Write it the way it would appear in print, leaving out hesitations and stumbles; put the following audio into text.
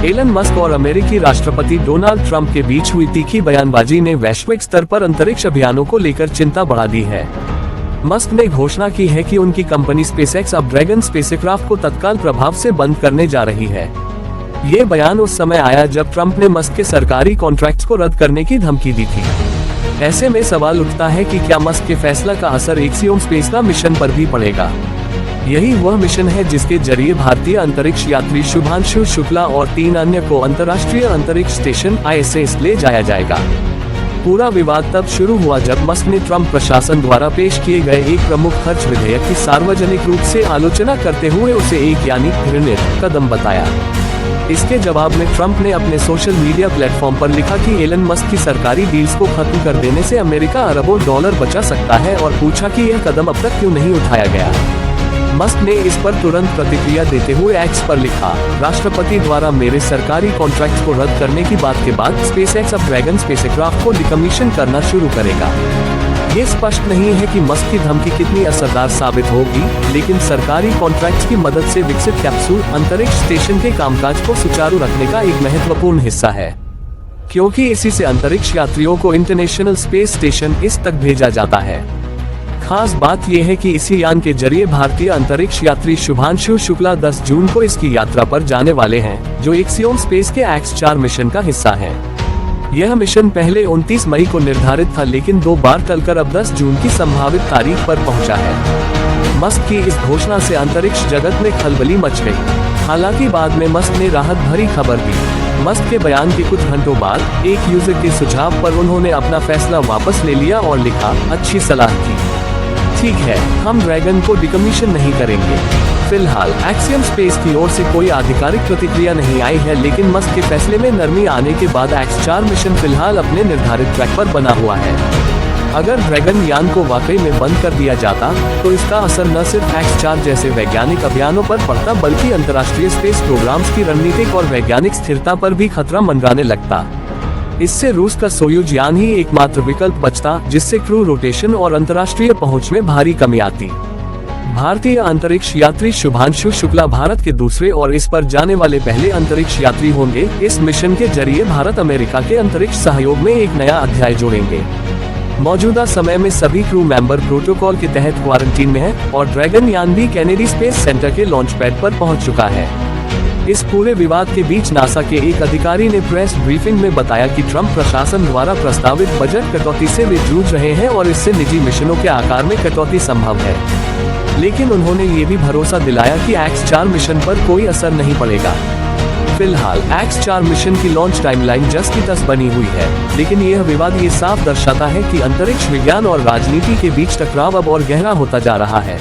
Elon Musk और अमेरिकी राष्ट्रपति डोनाल्ड ट्रंप के बीच हुई तीखी बयानबाजी ने वैश्विक स्तर पर अंतरिक्ष अभियानों को लेकर चिंता बढ़ा दी है। मस्क ने घोषणा की है कि उनकी कंपनी स्पेसएक्स अब ड्रैगन स्पेसक्राफ्ट को तत्काल प्रभाव से बंद करने जा रही है। ये बयान उस समय आया जब ट्रंप ने मस्क के सरकारी कॉन्ट्रैक्ट्स को रद्द करने की धमकी दी थी। ऐसे में सवाल उठता है कि क्या मस्क के फैसला का असर एक्सियोम स्पेस का मिशन पर भी पड़ेगा। यही वह मिशन है जिसके जरिए भारतीय अंतरिक्ष यात्री शुभांशु शुक्ला और 3 अन्य को अंतर्राष्ट्रीय अंतरिक्ष स्टेशन ISS ले जाया जाएगा। पूरा विवाद तब शुरू हुआ जब मस्क ने ट्रंप प्रशासन द्वारा पेश किए गए एक प्रमुख खर्च विधेयक की सार्वजनिक रूप से आलोचना करते हुए उसे एक यानी घृणित कदम बताया। इसके जवाब में ट्रंप ने अपने सोशल मीडिया प्लेटफॉर्म पर लिखा कि एलन मस्क की सरकारी डील्स को खत्म कर देने से अमेरिका अरबों डॉलर बचा सकता है और पूछा कि यह कदम अब तक क्यों नहीं उठाया गया। मस्क ने इस पर तुरंत प्रतिक्रिया देते हुए एक्स पर लिखा, राष्ट्रपति द्वारा मेरे सरकारी कॉन्ट्रैक्ट को रद्द करने की बात के बाद स्पेसएक्स अब ड्रैगन स्पेसक्राफ्ट को डिकमीशन करना शुरू करेगा। ये स्पष्ट नहीं है कि मस्क की धमकी कितनी असरदार साबित होगी, लेकिन सरकारी कॉन्ट्रैक्ट्स की मदद से विकसित कैप्सूल अंतरिक्ष स्टेशन के कामकाज को सुचारू रखने का एक महत्वपूर्ण हिस्सा है, क्योंकि इसी से अंतरिक्ष यात्रियों को इंटरनेशनल स्पेस स्टेशन ISS तक भेजा जाता है। खास बात यह है कि इसी यान के जरिए भारतीय अंतरिक्ष यात्री शुभांशु शुक्ला 10 जून को इसकी यात्रा पर जाने वाले हैं, जो एक्सियोम स्पेस के X4 मिशन का हिस्सा है। यह मिशन पहले 29 मई को निर्धारित था, लेकिन 2 बार टलकर अब 10 जून की संभावित तारीख पर पहुंचा है। मस्क की इस घोषणा से अंतरिक्ष जगत में खलबली मच गई। हालांकि बाद में मस्क ने राहत भरी खबर दी। मस्क के बयान के कुछ घंटों बाद एक यूजर के सुझाव पर उन्होंने अपना फैसला वापस ले लिया और लिखा, अच्छी सलाह थी। ठीक है, हम ड्रैगन को डिकमीशन नहीं करेंगे। फिलहाल एक्सियम स्पेस की ओर से कोई आधिकारिक प्रतिक्रिया नहीं आई है, लेकिन मस्क के फैसले में नरमी आने के बाद X4 मिशन फिलहाल अपने निर्धारित ट्रैक पर बना हुआ है। अगर ड्रैगन यान को वाकई में बंद कर दिया जाता, तो इसका असर न सिर्फ X4 जैसे वैज्ञानिक अभियानों पर पड़ता, बल्कि अंतर्राष्ट्रीय स्पेस प्रोग्राम्स की रणनीतिक और वैज्ञानिक स्थिरता पर भी खतरा मंडराने लगता। इससे रूस का सोयूज यान ही एकमात्र विकल्प बचता, जिससे क्रू रोटेशन और अंतर्राष्ट्रीय पहुंच में भारी कमी आती। भारतीय अंतरिक्ष यात्री शुभांशु शुक्ला भारत के दूसरे और इस पर जाने वाले पहले अंतरिक्ष यात्री होंगे। इस मिशन के जरिए भारत अमेरिका के अंतरिक्ष सहयोग में एक नया अध्याय जोड़ेंगे। मौजूदा समय में सभी क्रू मेंबर प्रोटोकॉल के तहत क्वारंटीन में हैं और ड्रैगन यान भी कैनेडी स्पेस सेंटर के लॉन्च पैड पर पहुंच चुका है। इस पूरे विवाद के बीच नासा के एक अधिकारी ने प्रेस ब्रीफिंग में बताया कि ट्रंप प्रशासन द्वारा प्रस्तावित बजट कटौती से वे जूझ रहे हैं और इससे निजी मिशनों के आकार में कटौती संभव है। लेकिन उन्होंने ये भी भरोसा दिलाया कि X4 मिशन पर कोई असर नहीं पड़ेगा। फिलहाल X4 मिशन की लॉन्च टाइमलाइन जस की तस बनी हुई है, लेकिन यह विवाद ये साफ दर्शाता है कि अंतरिक्ष विज्ञान और राजनीति के बीच टकराव अब और गहरा होता जा रहा है।